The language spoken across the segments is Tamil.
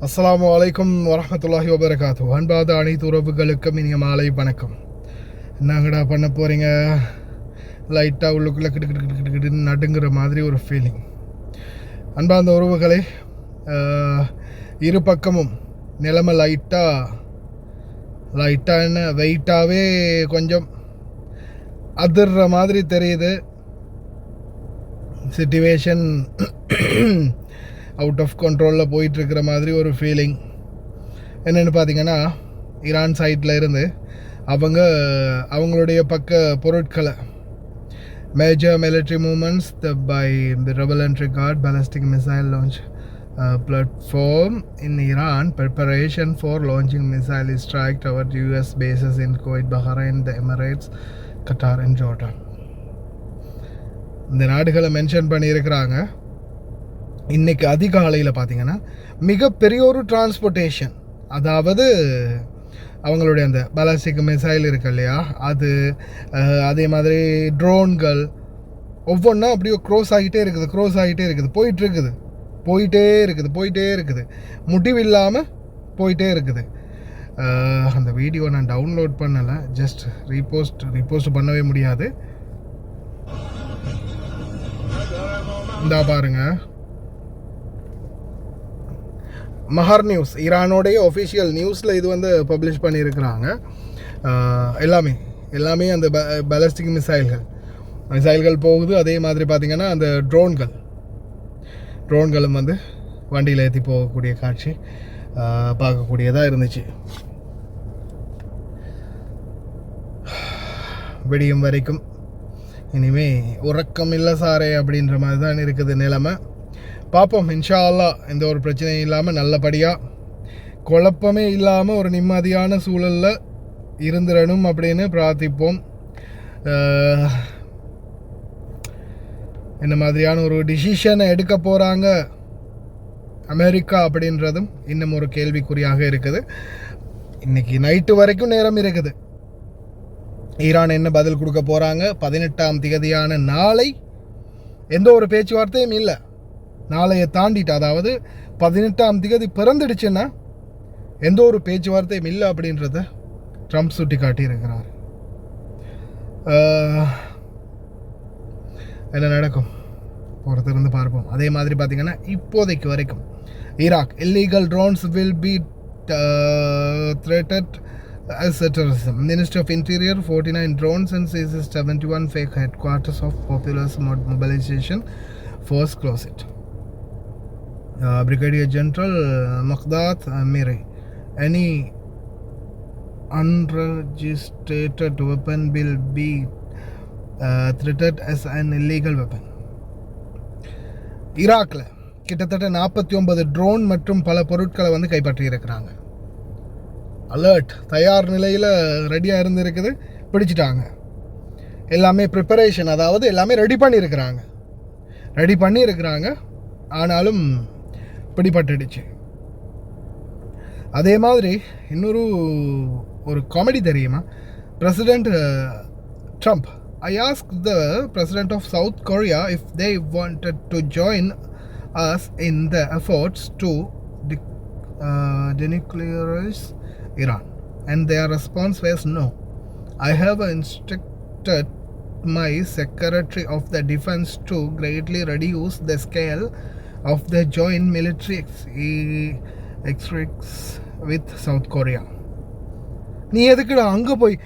அஸ்ஸலாமு அலைக்கும் வரஹ்மத்துல்லாஹி வபரகாத்துஹு. அன்பாத அனைத்து உறவுகளுக்கும் இனிய மாலை வணக்கம். என்னங்கடா பண்ண போகிறீங்க? லைட்டாக உள்ளுக்குள்ளே கிட்டு நடுங்கிற மாதிரி ஒரு ஃபீலிங். அன்பார்ந்த உறவுகளே, இரு பக்கமும் நிலைமை லைட்டாக என்ன வெயிட்டாகவே கொஞ்சம் அதிர்ற மாதிரி தெரியுது. சிச்சுவேஷன் அவுட் ஆஃப் கண்ட்ரோலில் போயிட்டுருக்கிற மாதிரி ஒரு ஃபீலிங். என்னென்னு பார்த்தீங்கன்னா, ஈரான் சைட்டில் இருந்து அவங்களுடைய பக்க பொருட்களை major military moments by the repellent record ballistic missile launch platform in Iran. Preparation for launching missile strike toward US bases in Kuwait, Bahrain, the Emirates, Qatar and Jordan. இந்த நாடுகளை மென்ஷன் பண்ணியிருக்கிறாங்க. இன்றைக்கி அதிகாலையில் பார்த்திங்கன்னா மிகப்பெரிய ஒரு டிரான்ஸ்போர்ட்டேஷன், அதாவது அவங்களுடைய அந்த பாலாஸ்டிக் மிசைல் இருக்கு இல்லையா, அது அதே மாதிரி ட்ரோன்கள் ஒவ்வொன்றா அப்படியே க்ரோஸ் ஆகிட்டே இருக்குது, போயிட்டே இருக்குது, முடிவில்லாமல் போயிட்டே இருக்குது. அந்த வீடியோ நான் டவுன்லோட் பண்ணலை, ஜஸ்ட் ரீபோஸ்ட் பண்ணவே முடியாது. இந்தா பாருங்கள், மஹர் நியூஸ், ஈரானோடைய ஒஃபிஷியல் நியூஸில் இது வந்து பப்ளிஷ் பண்ணியிருக்கிறாங்க. எல்லாமே அந்த பாலிஸ்டிக் மிசைல்கள் போகுது. அதே மாதிரி பார்த்திங்கன்னா அந்த ட்ரோன்களும் வந்து வண்டியில் ஏற்றி போகக்கூடிய காட்சி பார்க்கக்கூடியதாக இருந்துச்சு. விடியும் வரைக்கும் இனிமே உறக்கம் இல்லை சாரே அப்படின்ற மாதிரி தான் இருக்குது நிலைமை. பார்ப்போம், இன்ஷா அல்லாஹ் எந்த ஒரு பிரச்சனையும் இல்லாமல் நல்லபடியாக குழப்பமே இல்லாமல் ஒரு நிம்மதியான சூழலில் இருந்துடணும் அப்படின்னு பிரார்த்திப்போம். என்ன மாதிரியான ஒரு டிசிஷனை எடுக்க போகிறாங்க அமெரிக்கா அப்படின்றதும் இன்னும் ஒரு கேள்விக்குறியாக இருக்குது. இன்றைக்கி நைட்டு வரைக்கும் நேரம் இருக்குது. ஈரான் என்ன பதில் கொடுக்க போகிறாங்க? 18ஆம் தேதியான நாளை எந்த ஒரு பேச்சுவார்த்தையும் இல்லை. நாளையை தாண்டிட்டு, அதாவது 18ஆம் தேதி பிறந்துடுச்சுன்னா எந்த ஒரு பேச்சுவார்த்தையும் இல்லை அப்படின்றத ட்ரம்ப் சுட்டி காட்டியிருக்கிறார். என்ன நடக்கும் பொறுத்திருந்து பார்ப்போம். அதே மாதிரி பார்த்திங்கன்னா இப்போதைக்கு வரைக்கும் Iraq illegal drones will be threatened as terrorism. Ministry of Interior 49 drones and seizes 71 fake headquarters of Popular Mobilization Force closet. Brigadier General Maqdad Miri, any unregistered weapon will be treated as an illegal weapon. ஈராக்கில் கிட்டத்தட்ட 49 ட்ரோன் மற்றும் பல பொருட்களை வந்து கைப்பற்றியிருக்கிறாங்க. அலர்ட் தயார் நிலையில் ரெடியாக இருந்துருக்குது, பிடிச்சிட்டாங்க. எல்லாமே ப்ரிப்பரேஷன், அதாவது எல்லாமே ரெடி பண்ணியிருக்கிறாங்க. ஆனாலும் பிடிபட்டுடுச்சு. அதே மாதிரி இன்னொரு காமெடி தெரியுமா? President Trump, I asked the president of South Korea if they wanted to join us in the efforts to denuclearize Iran, and their response was no. I have instructed my Secretary of the Defense to greatly reduce the scale of the joint military exercises with South Korea. நீ எதுக்குடா அங்கே போய்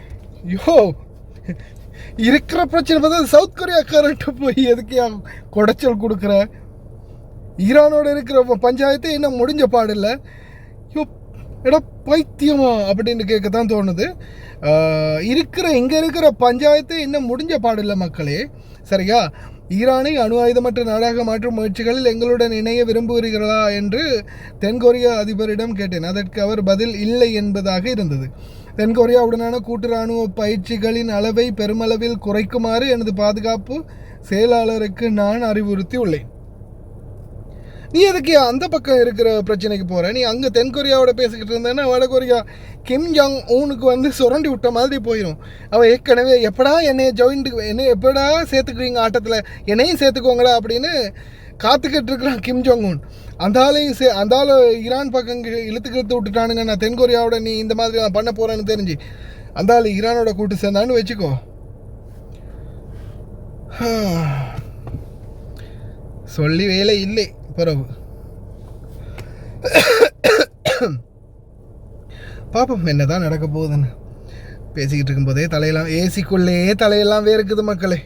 இருக்கிற பிரச்சனை பார்த்தா சவுத் கொரியாக்காரன்ட்டு போய் எதுக்கு குடைச்சல் கொடுக்குற? ஈரானோட இருக்கிற பஞ்சாயத்து என்ன முடிஞ்ச பாடில்லை. எடா பைத்தியமா அப்படின்னு கேட்கத்தான் தோணுது. இங்கே இருக்கிற பஞ்சாயத்து இன்னும் முடிஞ்ச பாடில்லை மக்களே, சரியா? ஈரானை அணு ஆயுதமற்ற நாடாக மாற்றும் முயற்சிகளில் எங்களுடன் இணைய விரும்புகிறீர்களா என்று தென்கொரிய அதிபரிடம் கேட்டேன். அதற்கு அவர் பதில் இல்லை என்பதாக இருந்தது. தென்கொரியாவுடனான கூட்டு இராணுவ பயிற்சிகளின் அளவை பெருமளவில் குறைக்குமாறு எனது பாதுகாப்பு செயலாளருக்கு நான் அறிவுறுத்தி உள்ளேன். நீ எதுக்கு அந்த பக்கம் இருக்கிற பிரச்சனைக்கு போகிற? நீ அங்கே தென்கொரியாவோட பேசிக்கிட்டு இருந்தேன்னா வடகொரியா கிம் ஜாங் ஊனுக்கு வந்து சுரண்டி விட்ட மாதிரி போயிடும். அவன் ஏற்கனவே எப்படா என்னை எப்படா சேர்த்துக்குவீங்க ஆட்டத்தில், என்னையும் சேர்த்துக்கோங்களா அப்படின்னு காத்துக்கிட்டு இருக்கிறான் கிம் ஜாங் ஊன். அந்த ஈரான் பக்கம் இழுத்துக்கிட்டு விட்டுட்டானுங்க. நான் தென்கொரியாவோட நீ இந்த மாதிரி நான் பண்ண போகிறேன்னு தெரிஞ்சு அந்த ஈரானோட கூட்டு சேர்ந்தான்னு வச்சுக்கோ. சொல்லி வேலை இல்லை பிறகு பாப்போம் என்னதான் நடக்க போகுதுன்னு. பேசிக்கிட்டு இருக்கும்போதே தலையெல்லாம் வேறுக்குது மக்களே.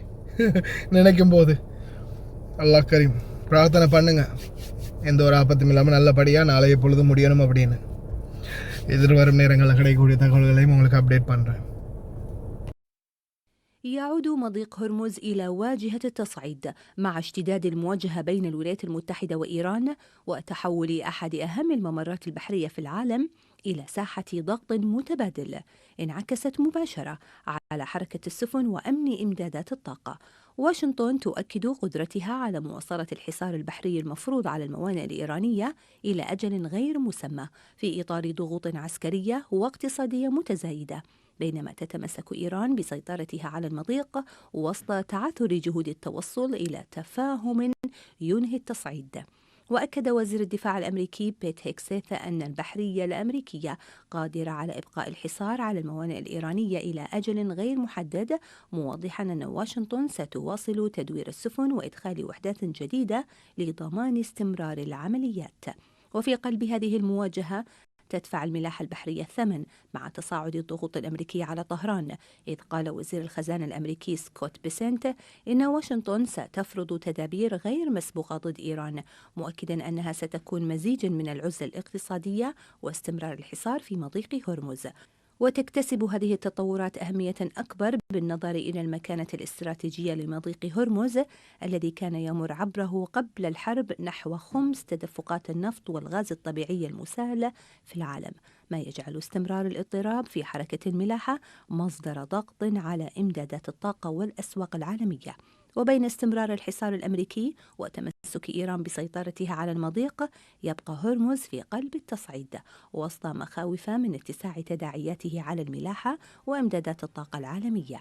நினைக்கும் போது அல்லாஹ் கரீம், பிரார்த்தனை பண்ணுங்க எந்த ஒரு ஆபத்தும் இல்லாமல் நல்லபடியாக நாளைய பொழுது முடியணும் அப்படின்னு. எதிர்வரும் நேரங்களில் கிடைக்கக்கூடிய தகவல்களையும் உங்களுக்கு அப்டேட் பண்ணுறேன். يعود مضيق هرمز إلى واجهة التصعيد مع اشتداد المواجهة بين الولايات المتحدة وإيران وتحول أحد أهم الممرات البحرية في العالم إلى ساحة ضغط متبادل انعكست مباشرة على حركة السفن وأمن إمدادات الطاقة. واشنطن تؤكد قدرتها على مواصلة الحصار البحري المفروض على الموانئ الإيرانية إلى أجل غير مسمى في إطار ضغوط عسكرية واقتصادية متزايدة، بينما تتمسك إيران بسيطرتها على المضيق وسط تعثر جهود التوصل إلى تفاهم ينهي التصعيد. وأكد وزير الدفاع الأمريكي بيت هيكسيث أن البحرية الأمريكية قادرة على إبقاء الحصار على الموانئ الإيرانية إلى أجل غير محدد، موضحا أن واشنطن ستواصل تدوير السفن وإدخال وحدات جديدة لضمان استمرار العمليات. وفي قلب هذه المواجهة تدفع الملاحة البحرية الثمن مع تصاعد الضغوط الأمريكية على طهران، إذ قال وزير الخزانة الأمريكي سكوت بيسنت إن واشنطن ستفرض تدابير غير مسبوقة ضد إيران، مؤكدا أنها ستكون مزيجا من العزلة الاقتصادية واستمرار الحصار في مضيق هرمز. وتكتسب هذه التطورات أهمية أكبر بالنظر إلى المكانة الاستراتيجية لمضيق هرمز الذي كان يمر عبره قبل الحرب نحو خمس تدفقات النفط والغاز الطبيعي المسال في العالم، ما يجعل استمرار الاضطراب في حركة الملاحة مصدر ضغط على إمدادات الطاقة والأسواق العالمية. وبين استمرار الحصار الأمريكي وتمسك إيران بسيطرتها على المضيق، يبقى هرمز في قلب التصعيد وسط مخاوف من اتساع تداعياته على الملاحة وإمدادات الطاقة العالمية.